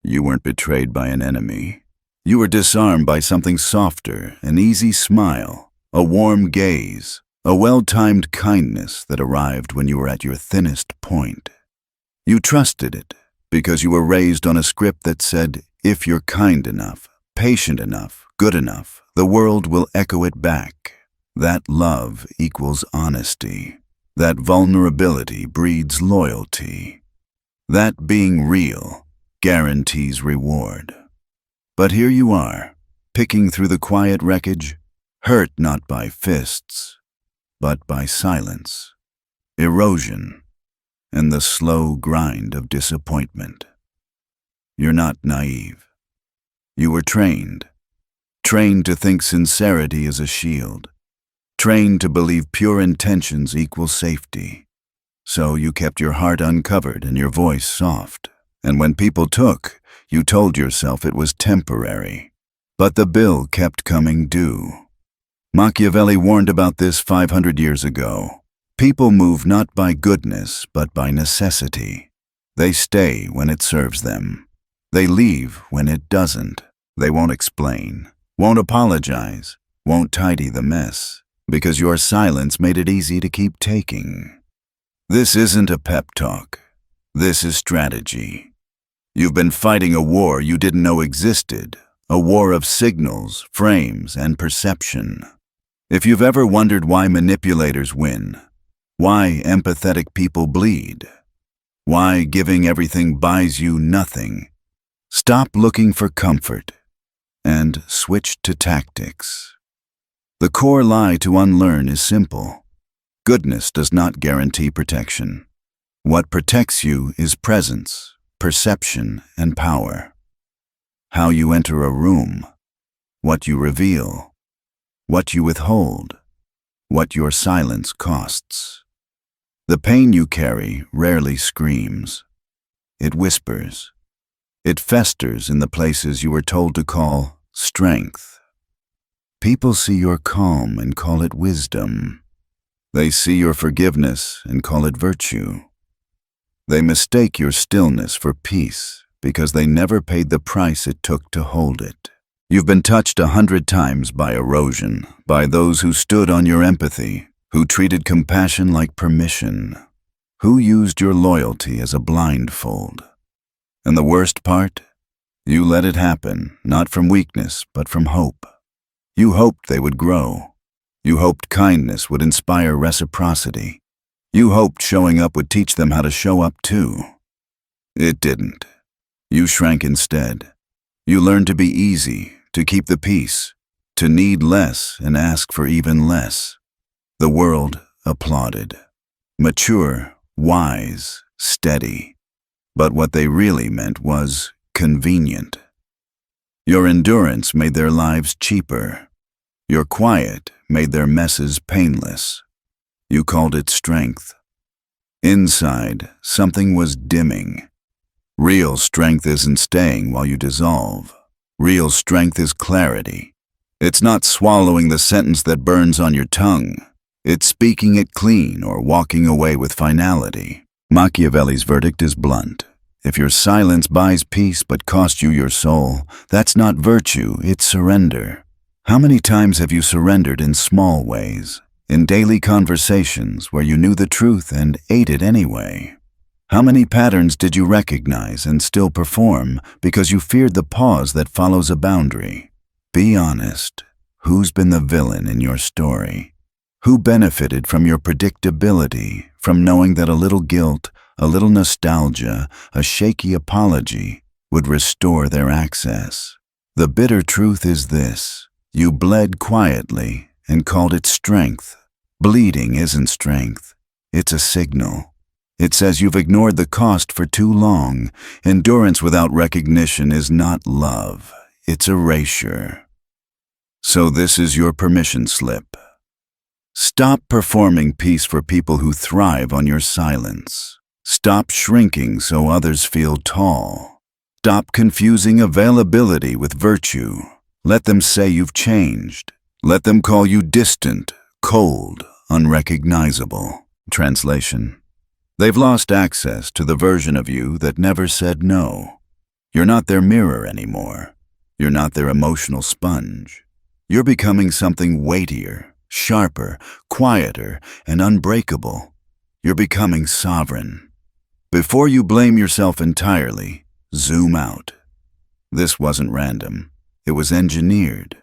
You weren't betrayed by an enemy. You were disarmed by something softer, an easy smile, a warm gaze, a well-timed kindness that arrived when you were at your thinnest point. You trusted it because you were raised on a script that said, if you're kind enough, patient enough, good enough, the world will echo it back. That love equals honesty. That vulnerability breeds loyalty. That being real guarantees reward. But here you are, picking through the quiet wreckage, hurt not by fists, but by silence, erosion, and the slow grind of disappointment. You're not naive. You were trained to think sincerity is a shield, trained to believe pure intentions equal safety. So you kept your heart uncovered and your voice soft. And when people took, you told yourself it was temporary. But the bill kept coming due. Machiavelli warned about this 500 years ago. People move not by goodness, but by necessity. They stay when it serves them. They leave when it doesn't. They won't explain, won't apologize, won't tidy the mess, because your silence made it easy to keep taking. This isn't a pep talk. This is strategy. You've been fighting a war you didn't know existed, a war of signals, frames, and perception. If you've ever wondered why manipulators win, why empathetic people bleed, why giving everything buys you nothing, stop looking for comfort and switch to tactics. The core lie to unlearn is simple. Goodness does not guarantee protection. What protects you is presence, perception, and power. How you enter a room, what you reveal, what you withhold, what your silence costs. The pain you carry rarely screams. It whispers. It festers in the places you were told to call strength. People see your calm and call it wisdom. They see your forgiveness and call it virtue. They mistake your stillness for peace because they never paid the price it took to hold it. You've been touched 100 times by erosion, by those who stood on your empathy, who treated compassion like permission, who used your loyalty as a blindfold. And the worst part? You let it happen, not from weakness, but from hope. You hoped they would grow. You hoped kindness would inspire reciprocity. You hoped showing up would teach them how to show up too. It didn't. You shrank instead. You learned to be easy, to keep the peace, to need less and ask for even less. The world applauded. Mature, wise, steady. But what they really meant was convenient. Your endurance made their lives cheaper. Your quiet made their messes painless. You called it strength. Inside, something was dimming. Real strength isn't staying while you dissolve. Real strength is clarity. It's not swallowing the sentence that burns on your tongue. It's speaking it clean or walking away with finality. Machiavelli's verdict is blunt. If your silence buys peace but costs you your soul, that's not virtue, it's surrender. How many times have you surrendered in small ways, in daily conversations where you knew the truth and ate it anyway? How many patterns did you recognize and still perform because you feared the pause that follows a boundary? Be honest. Who's been the villain in your story? Who benefited from your predictability, from knowing that a little guilt, a little nostalgia, a shaky apology would restore their access? The bitter truth is this: you bled quietly and called it strength. Bleeding isn't strength. It's a signal. It says you've ignored the cost for too long. Endurance without recognition is not love. It's erasure. So this is your permission slip. Stop performing peace for people who thrive on your silence. Stop shrinking so others feel tall. Stop confusing availability with virtue. Let them say you've changed. Let them call you distant, cold, unrecognizable. Translation: they've lost access to the version of you that never said no. You're not their mirror anymore. You're not their emotional sponge. You're becoming something weightier, sharper, quieter, and unbreakable. You're becoming sovereign. Before you blame yourself entirely, zoom out. This wasn't random. It was engineered.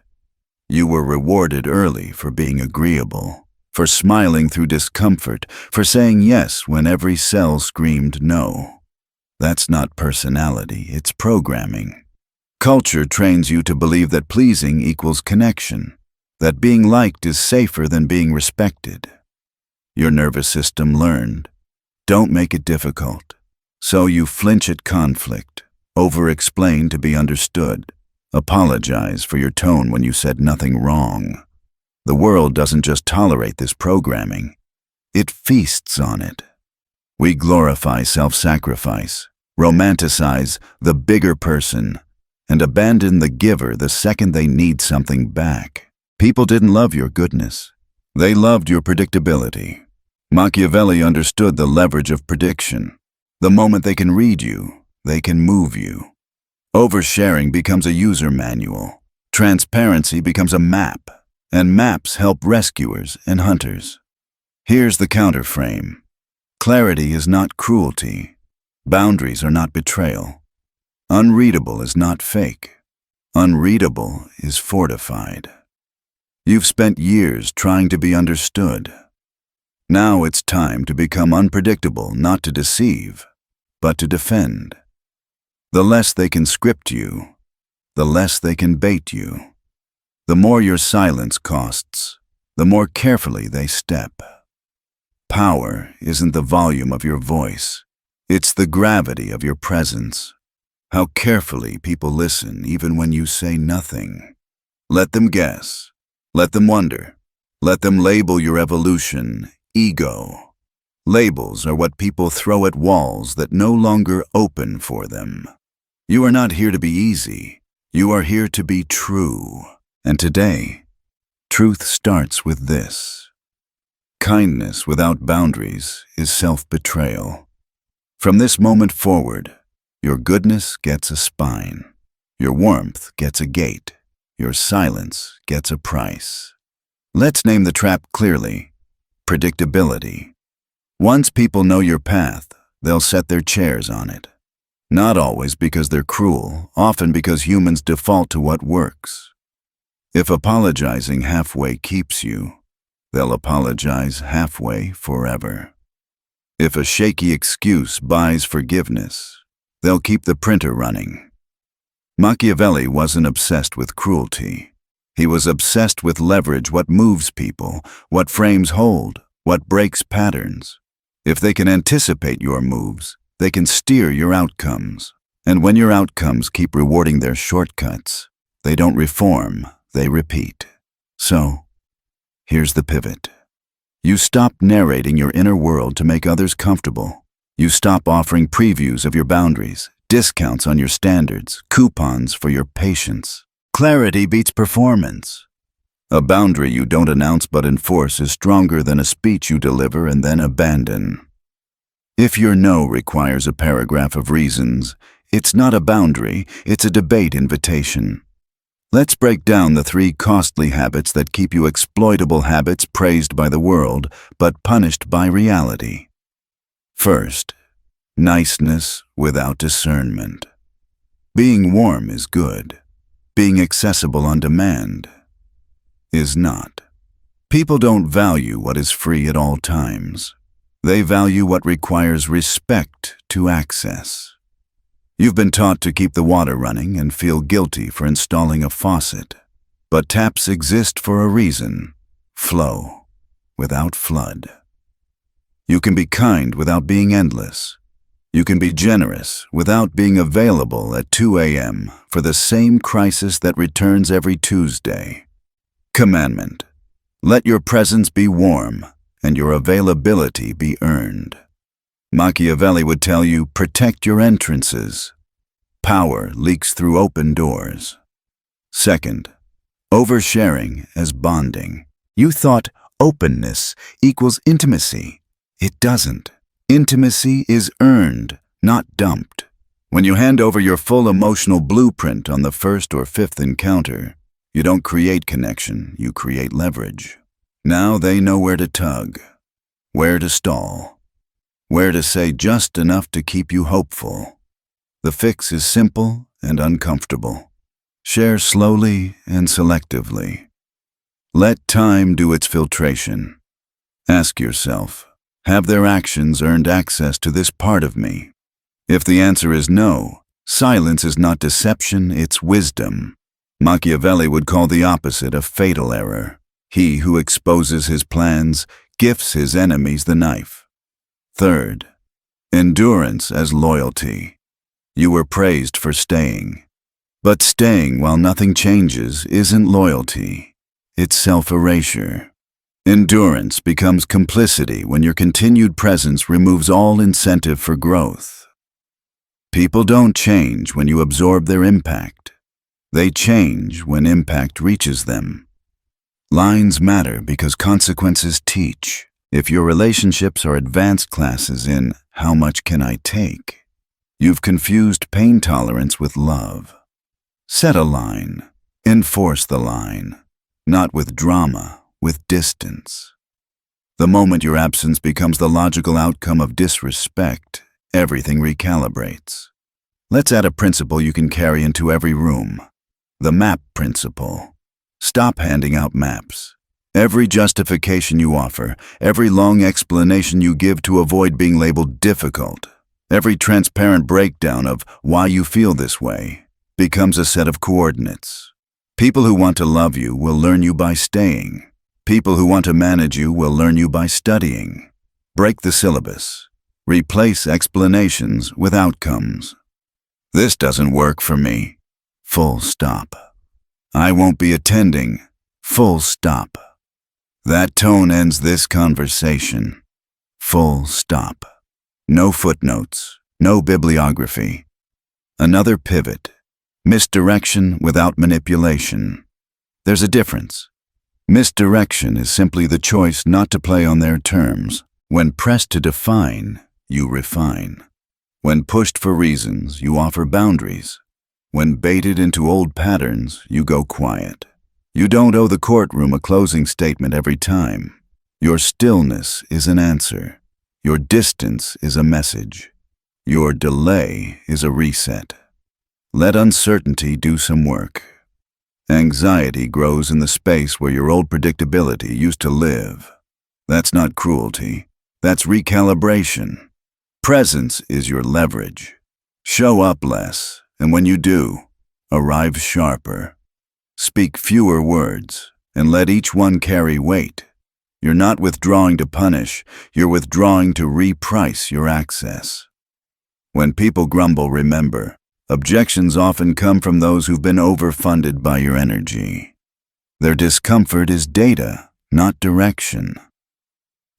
You were rewarded early for being agreeable, for smiling through discomfort, for saying yes when every cell screamed no. That's not personality, it's programming. Culture trains you to believe that pleasing equals connection, that being liked is safer than being respected. Your nervous system learned, don't make it difficult. So you flinch at conflict, over-explain to be understood, apologize for your tone when you said nothing wrong. The world doesn't just tolerate this programming, it feasts on it. We glorify self-sacrifice, romanticize the bigger person, and abandon the giver the second they need something back. People didn't love your goodness. They loved your predictability. Machiavelli understood the leverage of prediction. The moment they can read you, they can move you. Oversharing becomes a user manual. Transparency becomes a map, and maps help rescuers and hunters. Here's the counterframe. Clarity is not cruelty. Boundaries are not betrayal. Unreadable is not fake. Unreadable is fortified. You've spent years trying to be understood. Now it's time to become unpredictable, not to deceive, but to defend. The less they can script you, the less they can bait you. The more your silence costs, the more carefully they step. Power isn't the volume of your voice, it's the gravity of your presence. How carefully people listen even when you say nothing. Let them guess. Let them wonder. Let them label your evolution ego. Labels are what people throw at walls that no longer open for them. You are not here to be easy. You are here to be true. And today, truth starts with this. Kindness without boundaries is self-betrayal. From this moment forward, your goodness gets a spine. Your warmth gets a gate. Your silence gets a price. Let's name the trap clearly. Predictability. Once people know your path, they'll set their chairs on it. Not always because they're cruel, often because humans default to what works. If apologizing halfway keeps you, they'll apologize halfway forever. If a shaky excuse buys forgiveness, they'll keep the printer running. Machiavelli wasn't obsessed with cruelty. He was obsessed with leverage, what moves people, what frames hold, what breaks patterns. If they can anticipate your moves, they can steer your outcomes. And when your outcomes keep rewarding their shortcuts, they don't reform, they repeat. So, here's the pivot. You stop narrating your inner world to make others comfortable. You stop offering previews of your boundaries, discounts on your standards, coupons for your patience. Clarity beats performance. A boundary you don't announce but enforce is stronger than a speech you deliver and then abandon. If your no requires a paragraph of reasons, it's not a boundary, it's a debate invitation. Let's break down the 3 costly habits that keep you exploitable habits praised by the world, but punished by reality. First, niceness without discernment. Being warm is good. Being accessible on demand is not. People don't value what is free at all times. They value what requires respect to access. You've been taught to keep the water running and feel guilty for installing a faucet. But taps exist for a reason. Flow without flood. You can be kind without being endless. You can be generous without being available at 2 a.m. for the same crisis that returns every Tuesday. Commandment. Let your presence be warm and your availability be earned. Machiavelli would tell you, protect your entrances. Power leaks through open doors. Second, oversharing as bonding. You thought openness equals intimacy. It doesn't. Intimacy is earned, not dumped. When you hand over your full emotional blueprint on the first or fifth encounter, you don't create connection, you create leverage. Now they know where to tug, where to stall, where to say just enough to keep you hopeful. The fix is simple and uncomfortable. Share slowly and selectively. Let time do its filtration. Ask yourself, have their actions earned access to this part of me? If the answer is no, silence is not deception, it's wisdom. Machiavelli would call the opposite a fatal error. He who exposes his plans gifts his enemies the knife. Third, endurance as loyalty. You were praised for staying. But staying while nothing changes isn't loyalty. It's self-erasure. Endurance becomes complicity when your continued presence removes all incentive for growth. People don't change when you absorb their impact. They change when impact reaches them. Lines matter because consequences teach. If your relationships are advanced classes in how much can I take, you've confused pain tolerance with love. Set a line. Enforce the line. Not with drama, with distance. The moment your absence becomes the logical outcome of disrespect, everything recalibrates. Let's add a principle you can carry into every room. The map principle. Stop handing out maps. Every justification you offer, every long explanation you give to avoid being labeled difficult, every transparent breakdown of why you feel this way, becomes a set of coordinates. People who want to love you will learn you by staying. People who want to manage you will learn you by studying. Break the syllabus. Replace explanations with outcomes. This doesn't work for me. Full stop. I won't be attending. Full stop. That tone ends this conversation. Full stop. No footnotes. No bibliography. Another pivot. Misdirection without manipulation. There's a difference. Misdirection is simply the choice not to play on their terms. When pressed to define, you refine. When pushed for reasons, you offer boundaries. When baited into old patterns, you go quiet. You don't owe the courtroom a closing statement every time. Your stillness is an answer. Your distance is a message. Your delay is a reset. Let uncertainty do some work. Anxiety grows in the space where your old predictability used to live. That's not cruelty. That's recalibration. Presence is your leverage. Show up less, and when you do, arrive sharper. Speak fewer words, and let each one carry weight. You're not withdrawing to punish, you're withdrawing to reprice your access. When people grumble, remember, objections often come from those who've been overfunded by your energy. Their discomfort is data, not direction.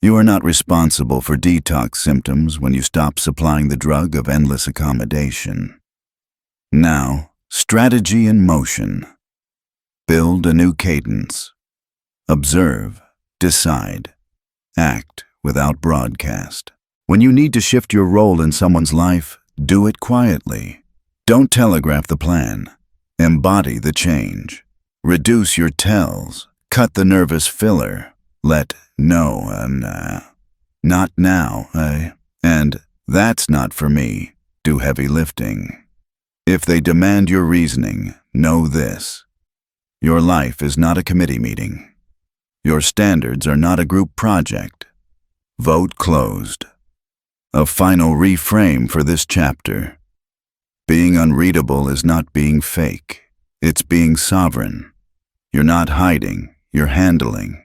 You are not responsible for detox symptoms when you stop supplying the drug of endless accommodation. Now, strategy in motion. Build a new cadence. Observe, decide, act without broadcast. When you need to shift your role in someone's life, do it quietly. Don't telegraph the plan. Embody the change. Reduce your tells. Cut the nervous filler. Let no, not now, and that's not for me, do heavy lifting. If they demand your reasoning, know this. Your life is not a committee meeting. Your standards are not a group project. Vote closed. A final reframe for this chapter. Being unreadable is not being fake. It's being sovereign. You're not hiding, you're handling.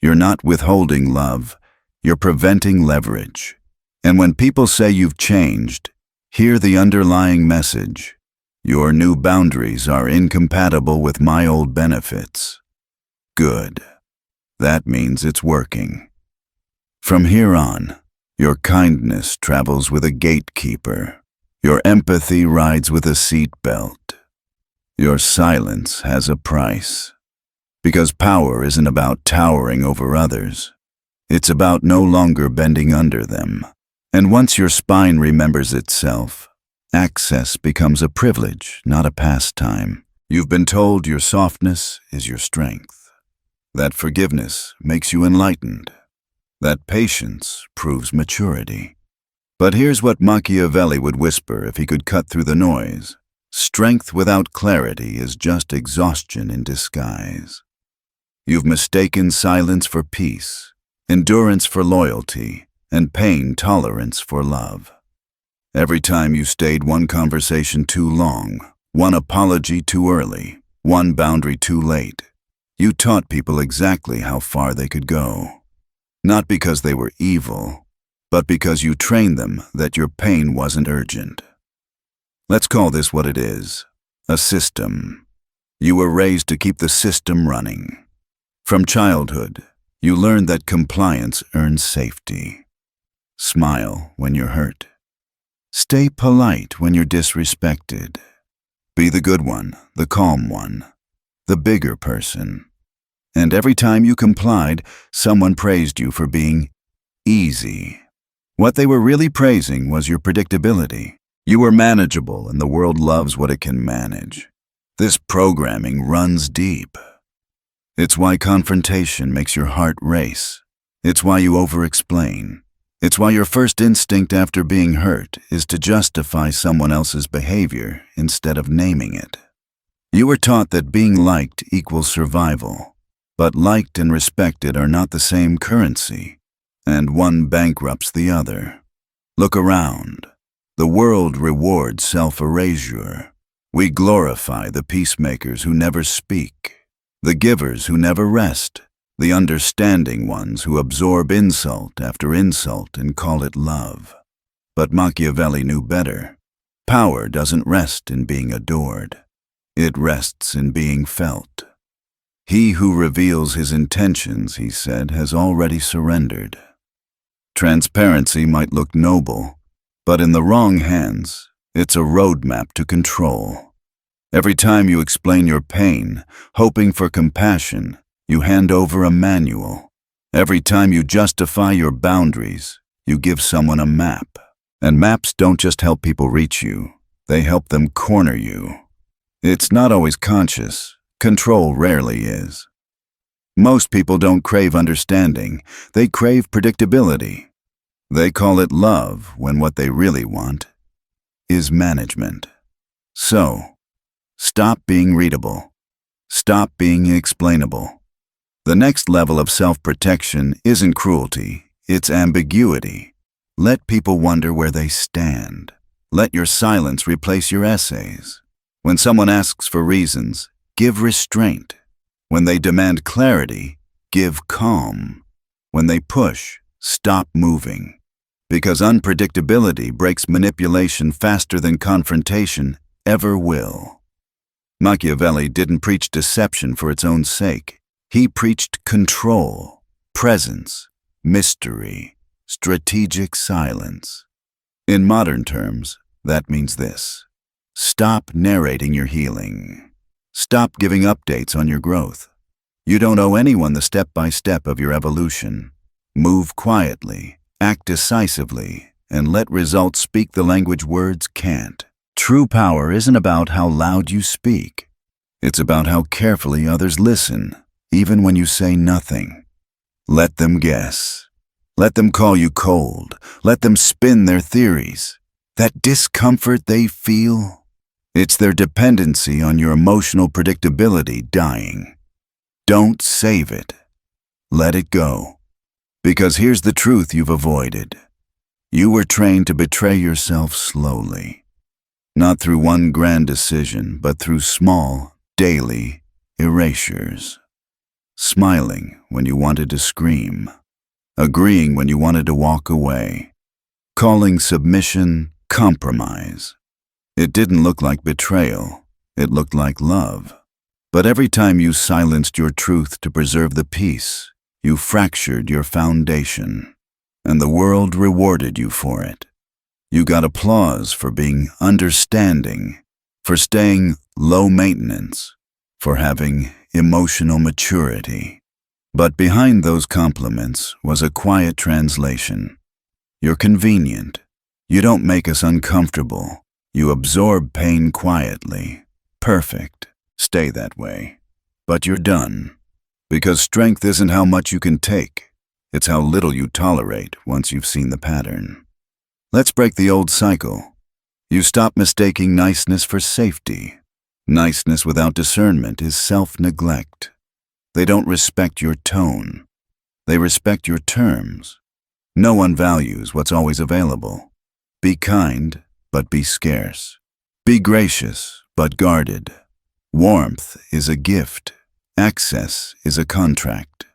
You're not withholding love, you're preventing leverage. And when people say you've changed, hear the underlying message. Your new boundaries are incompatible with my old benefits. Good. That means it's working. From here on, your kindness travels with a gatekeeper. Your empathy rides with a seatbelt. Your silence has a price. Because power isn't about towering over others. It's about no longer bending under them. And once your spine remembers itself, Access becomes a privilege, not a pastime. You've been told your softness is your strength, that forgiveness makes you enlightened, that patience proves maturity. But here's what Machiavelli would whisper if he could cut through the noise. Strength without clarity is just exhaustion in disguise. You've mistaken silence for peace, endurance for loyalty, and pain tolerance for love. Every time you stayed one conversation too long, one apology too early, one boundary too late, you taught people exactly how far they could go. Not because they were evil, but because you trained them that your pain wasn't urgent. Let's call this what it is, a system. You were raised to keep the system running. From childhood, you learned that compliance earns safety. Smile when you're hurt. Stay polite when you're disrespected. Be the good one, the calm one, the bigger person. And every time you complied, someone praised you for being easy. What they were really praising was your predictability. You were manageable, and the world loves what it can manage. This programming runs deep. It's why confrontation makes your heart race. It's why you over-explain. It's why your first instinct after being hurt is to justify someone else's behavior instead of naming it. You were taught that being liked equals survival, but liked and respected are not the same currency, and one bankrupts the other. Look around. The world rewards self-erasure. We glorify the peacemakers who never speak, the givers who never rest, the understanding ones who absorb insult after insult and call it love. But Machiavelli knew better. Power doesn't rest in being adored. It rests in being felt. He who reveals his intentions, he said, has already surrendered. Transparency might look noble, but in the wrong hands, it's a roadmap to control. Every time you explain your pain, hoping for compassion, you hand over a manual. Every time you justify your boundaries, you give someone a map. And maps don't just help people reach you, they help them corner you. It's not always conscious. Control rarely is. Most people don't crave understanding, they crave predictability. They call it love when what they really want is management. So, stop being readable. Stop being explainable. The next level of self-protection isn't cruelty, it's ambiguity. Let people wonder where they stand. Let your silence replace your essays. When someone asks for reasons, give restraint. When they demand clarity, give calm. When they push, stop moving. Because unpredictability breaks manipulation faster than confrontation ever will. Machiavelli didn't preach deception for its own sake. He preached control, presence, mystery, strategic silence. In modern terms, that means this. Stop narrating your healing. Stop giving updates on your growth. You don't owe anyone the step-by-step of your evolution. Move quietly, act decisively, and let results speak the language words can't. True power isn't about how loud you speak. It's about how carefully others listen, even when you say nothing. Let them guess. Let them call you cold. Let them spin their theories. That discomfort they feel, it's their dependency on your emotional predictability dying. Don't save it. Let it go. Because here's the truth you've avoided. You were trained to betray yourself slowly. Not through one grand decision, but through small, daily erasures. Smiling when you wanted to scream. Agreeing when you wanted to walk away. Calling submission compromise. It didn't look like betrayal. It looked like love. But every time you silenced your truth to preserve the peace, you fractured your foundation, and the world rewarded you for it. You got applause for being understanding, for staying low maintenance, for having emotional maturity. But behind those compliments was a quiet translation. You're convenient. You don't make us uncomfortable. You absorb pain quietly. Perfect. Stay that way. But you're done. Because strength isn't how much you can take. It's how little you tolerate once you've seen the pattern. Let's break the old cycle. You stop mistaking niceness for safety. Niceness without discernment is self-neglect. They don't respect your tone. They respect your terms. No one values what's always available. Be kind, but be scarce. Be gracious, but guarded. Warmth is a gift. Access is a contract.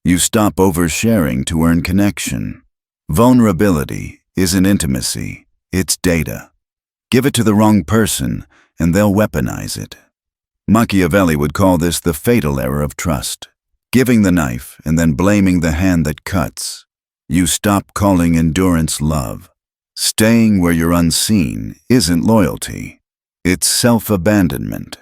You stop oversharing to earn connection. Vulnerability isn't intimacy, it's data. Give it to the wrong person, and they'll weaponize it. Machiavelli would call this the fatal error of trust. Giving the knife and then blaming the hand that cuts. You stop calling endurance love. Staying where you're unseen isn't loyalty. It's self-abandonment.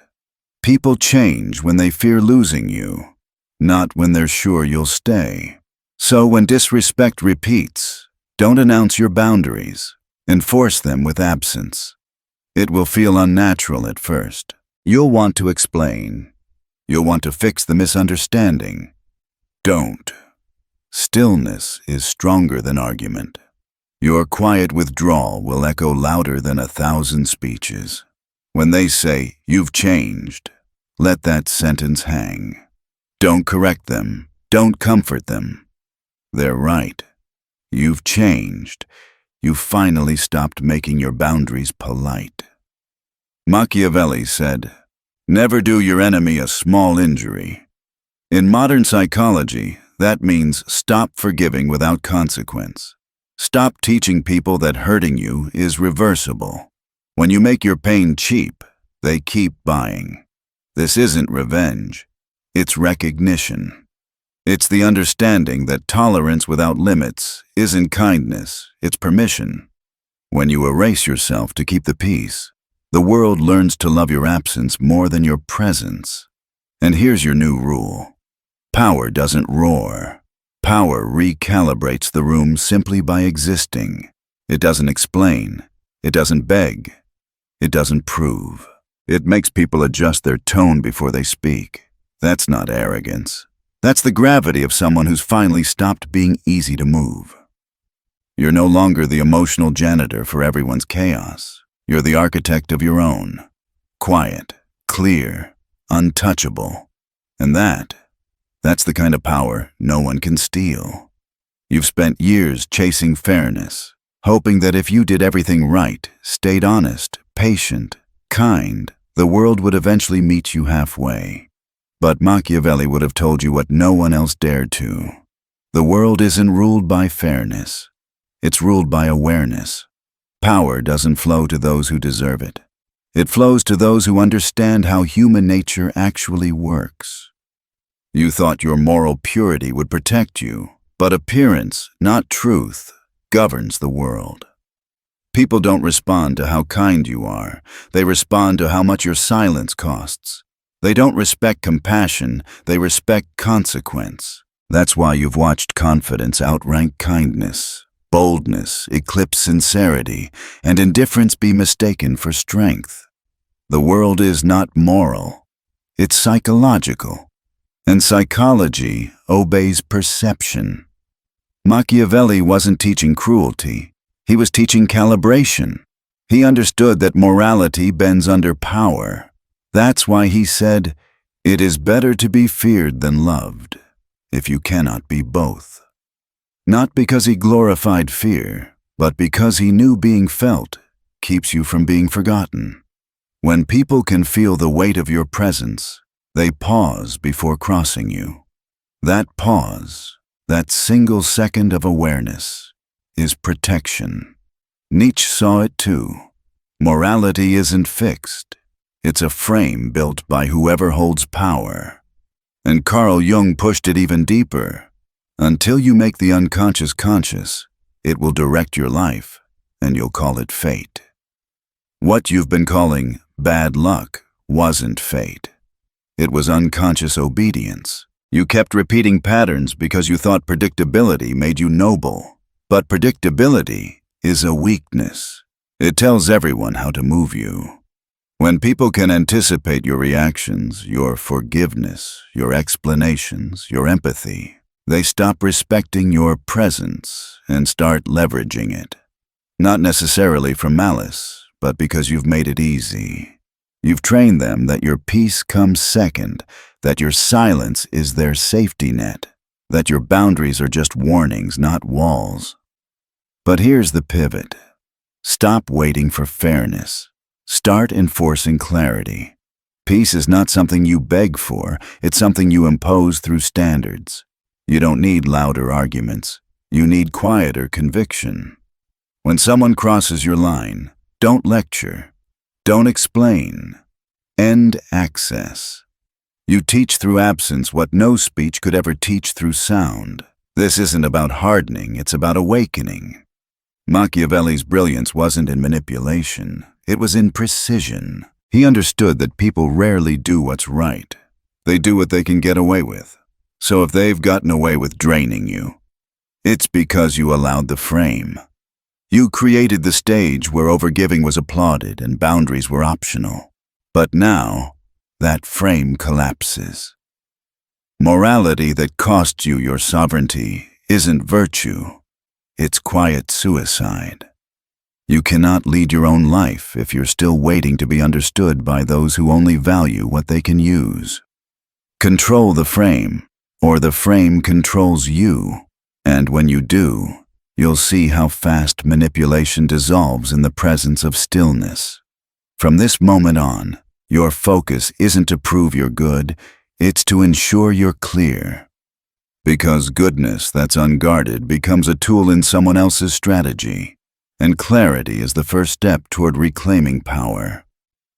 People change when they fear losing you, not when they're sure you'll stay. So when disrespect repeats, don't announce your boundaries. Enforce them with absence. It will feel unnatural at first. You'll want to explain. You'll want to fix the misunderstanding. Don't. Stillness is stronger than argument. Your quiet withdrawal will echo louder than 1,000 speeches. When they say, "You've changed," let that sentence hang. Don't correct them. Don't comfort them. They're right. You've changed. You finally stopped making your boundaries polite. Machiavelli said, "Never do your enemy a small injury." In modern psychology, that means stop forgiving without consequence. Stop teaching people that hurting you is reversible. When you make your pain cheap, they keep buying. This isn't revenge. It's recognition. It's the understanding that tolerance without limits isn't kindness, it's permission. When you erase yourself to keep the peace, the world learns to love your absence more than your presence. And here's your new rule. Power doesn't roar. Power recalibrates the room simply by existing. It doesn't explain. It doesn't beg. It doesn't prove. It makes people adjust their tone before they speak. That's not arrogance. That's the gravity of someone who's finally stopped being easy to move. You're no longer the emotional janitor for everyone's chaos. You're the architect of your own. Quiet, clear, untouchable. And that's the kind of power no one can steal. You've spent years chasing fairness, hoping that if you did everything right, stayed honest, patient, kind, the world would eventually meet you halfway. But Machiavelli would have told you what no one else dared to. The world isn't ruled by fairness. It's ruled by awareness. Power doesn't flow to those who deserve it. It flows to those who understand how human nature actually works. You thought your moral purity would protect you, but appearance, not truth, governs the world. People don't respond to how kind you are. They respond to how much your silence costs. They don't respect compassion, they respect consequence. That's why you've watched confidence outrank kindness, boldness eclipse sincerity, and indifference be mistaken for strength. The world is not moral, it's psychological. And psychology obeys perception. Machiavelli wasn't teaching cruelty, he was teaching calibration. He understood that morality bends under power. That's why he said, "It is better to be feared than loved, if you cannot be both." Not because he glorified fear, but because he knew being felt keeps you from being forgotten. When people can feel the weight of your presence, they pause before crossing you. That pause, that single second of awareness, is protection. Nietzsche saw it too. Morality isn't fixed. It's a frame built by whoever holds power. And Carl Jung pushed it even deeper. Until you make the unconscious conscious, it will direct your life, and you'll call it fate. What you've been calling bad luck wasn't fate. It was unconscious obedience. You kept repeating patterns because you thought predictability made you noble. But predictability is a weakness. It tells everyone how to move you. When people can anticipate your reactions, your forgiveness, your explanations, your empathy, they stop respecting your presence and start leveraging it. Not necessarily from malice, but because you've made it easy. You've trained them that your peace comes second, that your silence is their safety net, that your boundaries are just warnings, not walls. But here's the pivot. Stop waiting for fairness. Start enforcing clarity. Peace is not something you beg for, it's something you impose through standards. You don't need louder arguments. You need quieter conviction. When someone crosses your line, don't lecture. Don't explain. End access. You teach through absence what no speech could ever teach through sound. This isn't about hardening, it's about awakening. Machiavelli's brilliance wasn't in manipulation, it was in precision. He understood that people rarely do what's right. They do what they can get away with. So if they've gotten away with draining you, it's because you allowed the frame. You created the stage where overgiving was applauded and boundaries were optional. But now, that frame collapses. Morality that costs you your sovereignty isn't virtue. It's quiet suicide. You cannot lead your own life if you're still waiting to be understood by those who only value what they can use. Control the frame, or the frame controls you. And when you do, you'll see how fast manipulation dissolves in the presence of stillness. From this moment on, your focus isn't to prove you're good, it's to ensure you're clear. Because goodness that's unguarded becomes a tool in someone else's strategy, and clarity is the first step toward reclaiming power.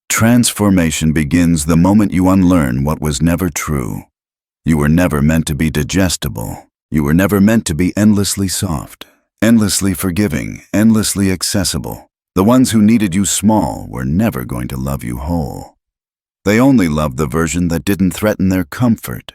Transformation begins the moment you unlearn what was never true. You were never meant to be digestible. You were never meant to be endlessly soft, endlessly forgiving, endlessly accessible. The ones who needed you small were never going to love you whole. They only loved the version that didn't threaten their comfort.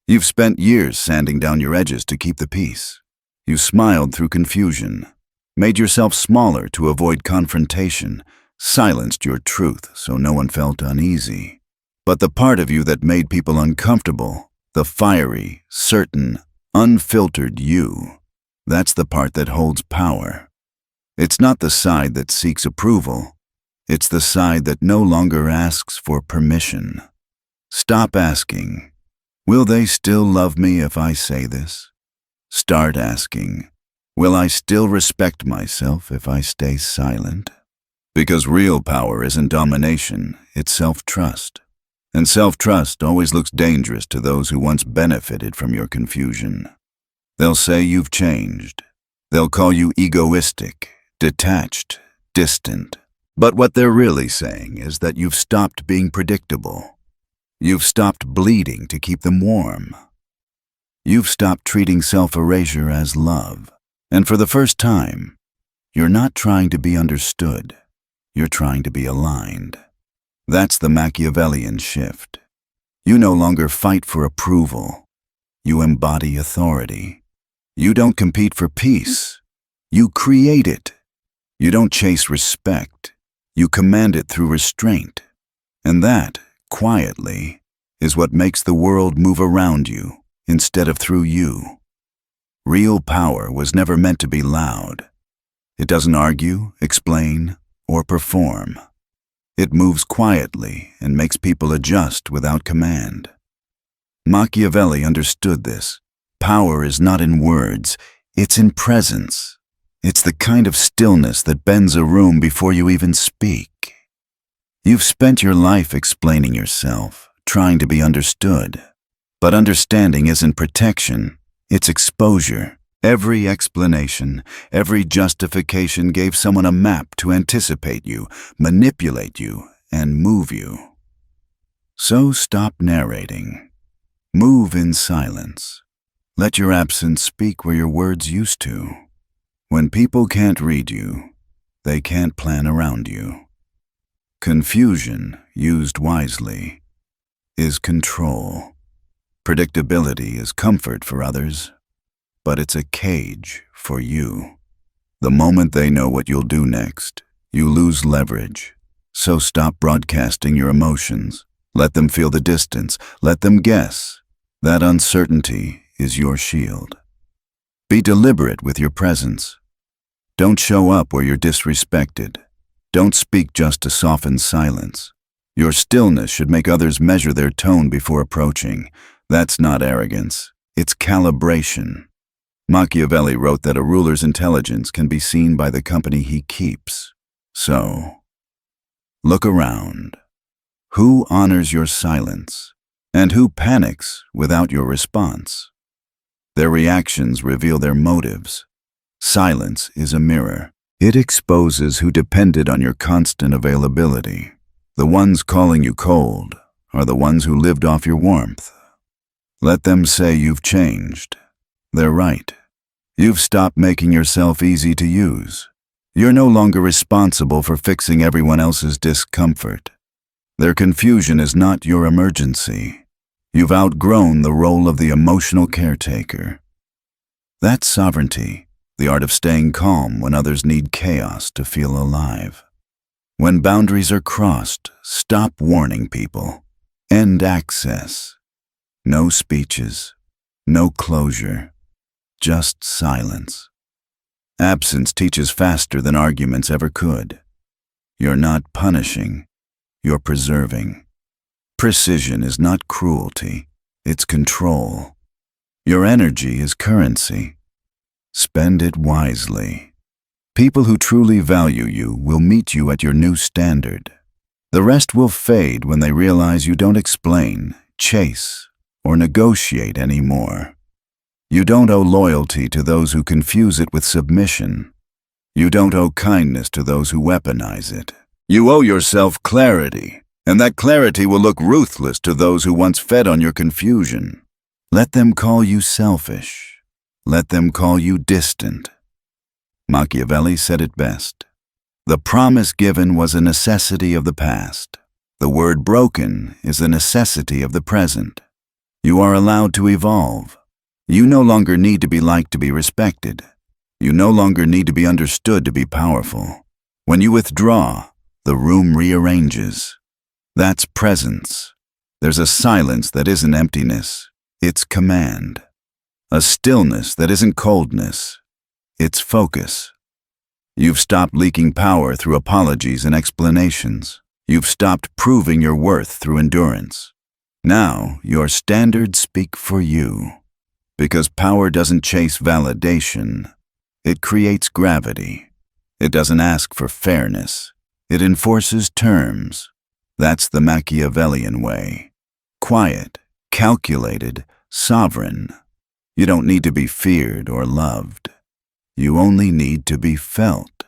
You've spent years sanding down your edges to keep the peace. You smiled through confusion, made yourself smaller to avoid confrontation, silenced your truth so no one felt uneasy. But the part of you that made people uncomfortable, the fiery, certain, unfiltered you, that's the part that holds power. It's not the side that seeks approval. It's the side that no longer asks for permission. Stop asking, will they still love me if I say this? Start asking, will I still respect myself if I stay silent? Because real power isn't domination, it's self-trust. And self-trust always looks dangerous to those who once benefited from your confusion. They'll say you've changed. They'll call you egoistic, detached, distant. But what they're really saying is that you've stopped being predictable. You've stopped bleeding to keep them warm. You've stopped treating self-erasure as love. And for the first time, you're not trying to be understood. You're trying to be aligned. That's the Machiavellian shift. You no longer fight for approval. You embody authority. You don't compete for peace. You create it. You don't chase respect. You command it through restraint. And that, quietly, is what makes the world move around you instead of through you. Real power was never meant to be loud. It doesn't argue, explain, or perform. It moves quietly and makes people adjust without command. Machiavelli understood this. Power is not in words, it's in presence. It's the kind of stillness that bends a room before you even speak. You've spent your life explaining yourself, trying to be understood. But understanding isn't protection, it's exposure. Every explanation, every justification gave someone a map to anticipate you, manipulate you, and move you. So stop narrating. Move in silence. Let your absence speak where your words used to. When people can't read you, they can't plan around you. Confusion, used wisely, is control. Predictability is comfort for others, but it's a cage for you. The moment they know what you'll do next, you lose leverage. So stop broadcasting your emotions. Let them feel the distance. Let them guess. That uncertainty is your shield. Be deliberate with your presence. Don't show up where you're disrespected. Don't speak just to soften silence. Your stillness should make others measure their tone before approaching. That's not arrogance. It's calibration. Machiavelli wrote that a ruler's intelligence can be seen by the company he keeps. So, look around. Who honors your silence? And who panics without your response? Their reactions reveal their motives. Silence is a mirror. It exposes who depended on your constant availability. The ones calling you cold are the ones who lived off your warmth. Let them say you've changed. They're right. You've stopped making yourself easy to use. You're no longer responsible for fixing everyone else's discomfort. Their confusion is not your emergency. You've outgrown the role of the emotional caretaker. That's sovereignty, the art of staying calm when others need chaos to feel alive. When boundaries are crossed, stop warning people. End access. No speeches, no closure, just silence. Absence teaches faster than arguments ever could. You're not punishing, you're preserving. Precision is not cruelty, it's control. Your energy is currency. Spend it wisely. People who truly value you will meet you at your new standard. The rest will fade when they realize you don't explain, chase, or negotiate anymore. You don't owe loyalty to those who confuse it with submission. You don't owe kindness to those who weaponize it. You owe yourself clarity. And that clarity will look ruthless to those who once fed on your confusion. Let them call you selfish. Let them call you distant. Machiavelli said it best. The promise given was a necessity of the past. The word broken is a necessity of the present. You are allowed to evolve. You no longer need to be liked to be respected. You no longer need to be understood to be powerful. When you withdraw, the room rearranges. That's presence. There's a silence that isn't emptiness, it's command. A stillness that isn't coldness, it's focus. You've stopped leaking power through apologies and explanations. You've stopped proving your worth through endurance. Now, your standards speak for you. Because power doesn't chase validation, it creates gravity. It doesn't ask for fairness, it enforces terms. That's the Machiavellian way. Quiet, calculated, sovereign. You don't need to be feared or loved. You only need to be felt.